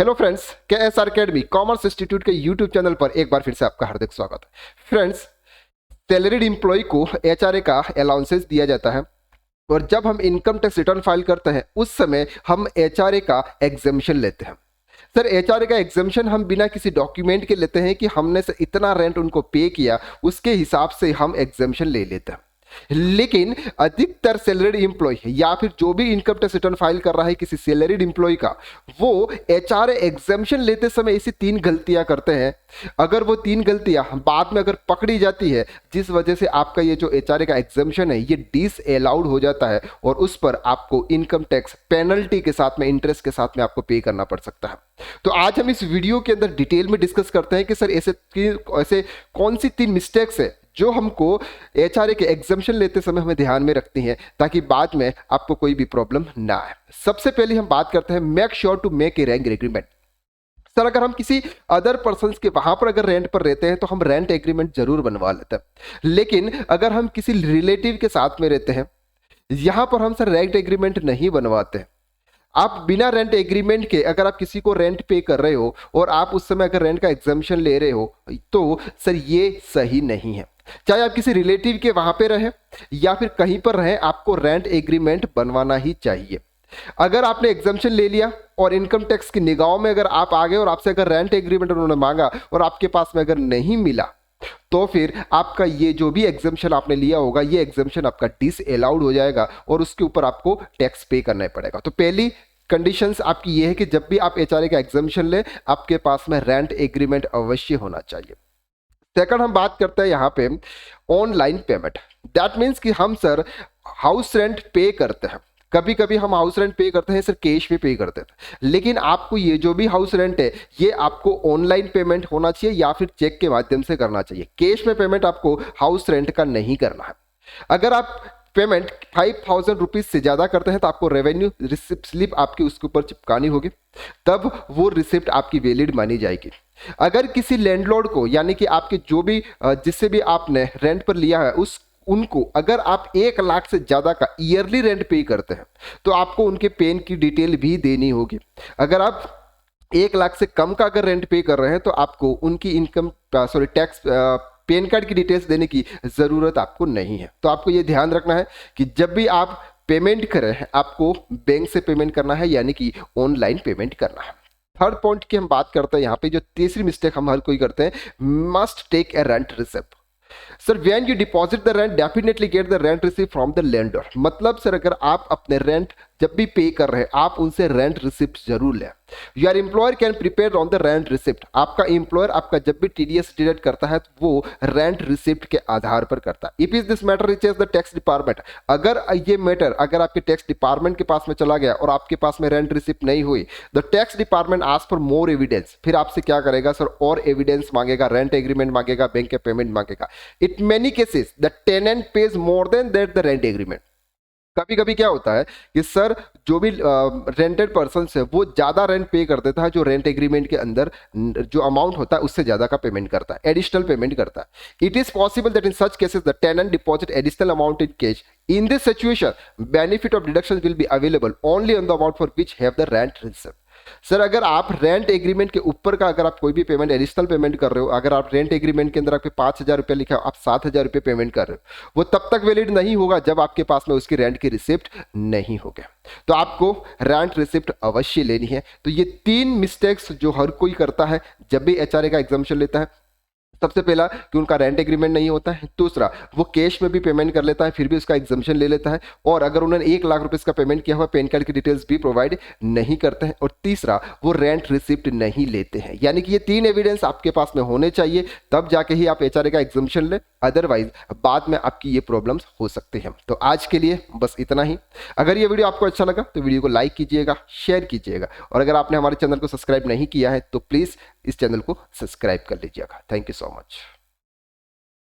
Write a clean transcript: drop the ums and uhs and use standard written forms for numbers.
Hello friends, KSR academy commerce institute के YouTube channel पर एक बार फिर से आपका हार्दिक स्वागत है। फ्रेंड्स, सैलरीड एम्प्लॉय को एचआरए का अलाउंसेस दिया जाता है और जब हम इनकम टैक्स रिटर्न फाइल करते हैं उस समय हम एचआरए का एग्जेम्पशन लेते हैं। सर, एचआरए का एग्जेम्पशन हम बिना किसी डॉक्यूमेंट के लेते हैं कि हमने से इतना रेंट उनको पे किया, उसके हिसाब से हम एग्जेम्पशन ले लेते हैं। लेकिन अधिकतर सैलरीड एम्प्लॉय या फिर जो भी इनकम टैक्स रिटर्न फाइल कर रहा है किसी सैलरीड एम्प्लॉय का, वो एचआरए एग्जेम्पशन लेते समय ऐसी 3 गलतियां करते हैं। अगर वो 3 गलतियां बाद में अगर पकड़ी जाती है, जिस वजह से आपका ये जो एचआरए का एग्जेम्पशन है ये डिसअलाउड हो जाता है और उस पर आपको इनकम टैक्स पेनल्टी के साथ में, इंटरेस्ट के साथ में आपको पे करना पड़ सकता है। तो आज हम इस वीडियो के अंदर डिटेल में डिस्कस करते हैं कि सर ऐसे कौन सी 3 मिस्टेक्स है जो हमको एचआरए के एग्जेम्पशन लेते समय हमें ध्यान में रखती हैं ताकि बाद में आपको कोई भी प्रॉब्लम ना आए। सबसे पहले हम बात करते हैं make sure to make a rent agreement. Sir, अगर हम किसी अदर पर्सन के वहां पर अगर रेंट पर रहते हैं तो हम रेंट एग्रीमेंट जरूर बनवा लेते हैं, लेकिन अगर हम किसी रिलेटिव के साथ में रहते हैं यहां पर हम सर रेंट एग्रीमेंट नहीं बनवाते। आप बिना रेंट एग्रीमेंट के अगर आप किसी को रेंट पे कर रहे हो और आप उस समय अगर रेंट का एग्जेम्पशन ले रहे हो तो सर ये सही नहीं है। चाहे आप किसी रिलेटिव के वहां पे रहे या फिर कहीं पर रहे, आपको रेंट एग्रीमेंट बनवाना ही चाहिए। अगर आपने एग्जेम्पशन ले लिया और इनकम टैक्स की निगाहों में अगर आप आ गए और आपसे अगर रेंट एग्रीमेंट उन्होंने मांगा और आपके पास में अगर नहीं मिला तो फिर आपका ये जो भी एग्जेम्पशन आपने लिया होगा ये एग्जेम्पशन आपका डिसअलाउड हो जाएगा और उसके ऊपर आपको टैक्स पे करना पड़ेगा। तो पहली कंडीशंस आपकी ये है कि जब भी आप एचआरए का एग्जेम्पशन ले, आपके पास में रेंट एग्रीमेंट अवश्य होना चाहिए। सेकंड, हम बात करते हैं यहाँ पे ऑनलाइन पेमेंट। दैट मीन्स कि हम सर हाउस रेंट पे करते हैं, कभी कभी हम हाउस रेंट पे करते हैं सर कैश में पे करते हैं, लेकिन आपको ये जो भी हाउस रेंट है ये आपको ऑनलाइन पेमेंट होना चाहिए या फिर चेक के माध्यम से करना चाहिए। कैश में पेमेंट आपको हाउस रेंट का नहीं करना है। अगर आप पेमेंट 5,000 रुपीज से ज्यादा करते हैं तो आपको रेवेन्यू रिसिप्ट स्लिप आपकी उसके ऊपर चिपकानी होगी, तब वो रिसिप्ट आपकी वैलिड मानी जाएगी। अगर किसी लैंडलॉर्ड को यानी कि आपके जो भी जिससे भी आपने रेंट पर लिया है उनको अगर आप 1 लाख से ज्यादा का ईयरली रेंट पे करते हैं तो आपको उनके पेन की डिटेल भी देनी होगी। अगर आप 1 लाख से कम का अगर रेंट पे कर रहे हैं तो आपको उनकी इनकम टैक्स पेन कार्ड की डिटेल्स देने की जरूरत आपको नहीं है। तो आपको यह ध्यान रखना है कि जब भी आप पेमेंट करें आपको बैंक से पेमेंट करना है यानी कि ऑनलाइन पेमेंट करना है। थर्ड पॉइंट की हम बात करते हैं यहाँ पे, जो तीसरी मिस्टेक हम हर कोई करते हैं, must take a rent receipt. Sir, when you deposit the rent definitely get the rent receipt from the landlord. मतलब सर अगर आप अपने रेंट जब भी पे कर रहे हैं आप उनसे रेंट रिसिप्ट जरूर लें। Your employer can prepare on the rent receipt. आपका एम्प्लॉयर आपका जब भी टीडीएस डिडक्ट करता है तो वो रेंट रिसिप्ट के आधार पर करता है। If is this matter reaches the tax department, अगर ये मैटर अगर आपके टैक्स डिपार्टमेंट के पास में चला गया और आपके पास में रेंट रिसिप्ट नहीं हुई, the tax department ask for more evidence. फिर आपसे क्या करेगा सर, और एविडेंस मांगेगा, रेंट एग्रीमेंट मांगेगा, बैंक के पेमेंट मांगेगा। It many cases the tenant pays more than that the rent agreement. कभी कभी क्या होता है कि सर जो भी रेंटेड पर्सन है वो ज्यादा रेंट पे कर देता है, जो रेंट एग्रीमेंट के अंदर जो अमाउंट होता है उससे ज्यादा का पेमेंट करता है, एडिशनल पेमेंट करता है। It is possible that in such cases the tenant deposit additional amount in cash. In this situation benefit of deduction will be available only on the amount for which have the rent receipt. Sir, अगर आप rent agreement के ऊपर का अगर आप कोई भी payment additional payment कर रहे हो, अगर आप रेंट एग्रीमेंट के अंदर आपके 5,000 रुपये लिखा हो, आप 7,000 रुपये पेमेंट कर रहे हो, वो तब तक वैलिड नहीं होगा जब आपके पास में उसकी रेंट की रिसिप्ट नहीं होगी। तो आपको रेंट रिसिप्ट अवश्य लेनी है। तो ये 3 मिस्टेक्स जो हर कोई करता है जब भी एचआरए का एग्जाम्पशन लेता है। सबसे पहला कि उनका रेंट एग्रीमेंट नहीं होता है, दूसरा वो कैश में भी पेमेंट कर लेता है फिर भी उसका एग्जम्पशन ले लेता है, और अगर उन्होंने 1 लाख रुपए का पेमेंट किया हुआ पेन कार्ड की डिटेल्स भी प्रोवाइड नहीं करते हैं, और तीसरा वो रेंट रिसिप्ट नहीं लेते हैं। यानी कि ये 3 एविडेंस आपके पास में होने चाहिए, तब जाके ही आप एचआरए का एग्जम्पशन ले, अदरवाइज बाद में आपकी ये प्रॉब्लम्स हो सकते हैं। तो आज के लिए बस इतना ही। अगर ये वीडियो आपको अच्छा लगा तो वीडियो को लाइक कीजिएगा, शेयर कीजिएगा, और अगर आपने हमारे चैनल को सब्सक्राइब नहीं किया है तो प्लीज इस चैनल को सब्सक्राइब कर लीजिएगा। Thank you so much.